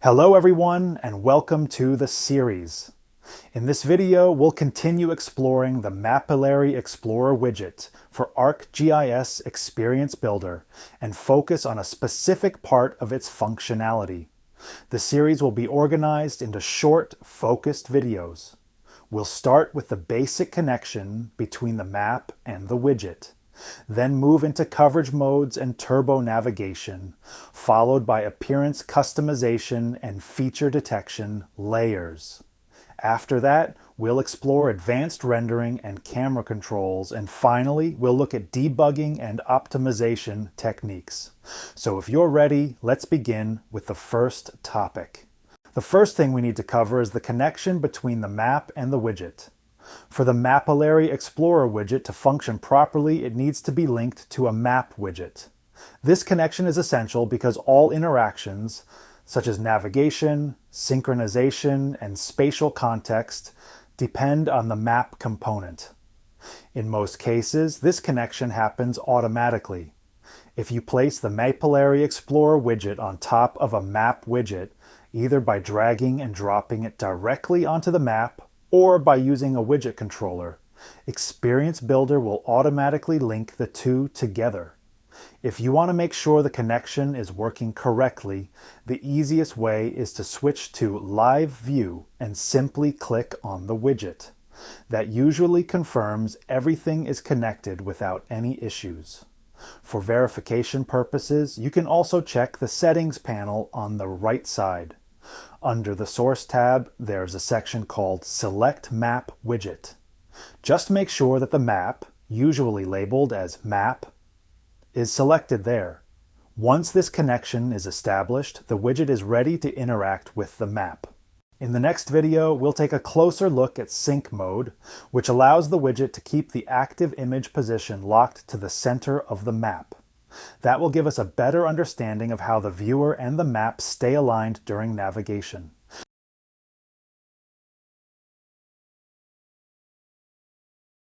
Hello everyone and welcome to the series. In this video, we'll continue exploring the Mapillary Explorer widget for ArcGIS Experience Builder and focus on a specific part of its functionality. The series will be organized into short, focused videos. We'll start with the basic connection between the map and the widget, then move into coverage modes and turbo navigation, followed by appearance customization and feature detection layers. After that, we'll explore advanced rendering and camera controls, and finally, we'll look at debugging and optimization techniques. So if you're ready, let's begin with the first topic. The first thing we need to cover is the connection between the map and the widget. For the Mapillary Explorer widget to function properly, it needs to be linked to a map widget. This connection is essential because all interactions, such as navigation, synchronization, and spatial context, depend on the map component. In most cases, this connection happens automatically. If you place the Mapillary Explorer widget on top of a map widget, either by dragging and dropping it directly onto the map or by using a widget controller, Experience Builder will automatically link the two together. If you want to make sure the connection is working correctly, the easiest way is to switch to Live View and simply click on the widget. That usually confirms everything is connected without any issues. For verification purposes, you can also check the Settings panel on the right side. Under the Source tab, there's a section called Select Map Widget. Just make sure that the map, usually labeled as Map, is selected there. Once this connection is established, the widget is ready to interact with the map. In the next video, we'll take a closer look at Sync mode, which allows the widget to keep the active image position locked to the center of the map. That will give us a better understanding of how the viewer and the map stay aligned during navigation.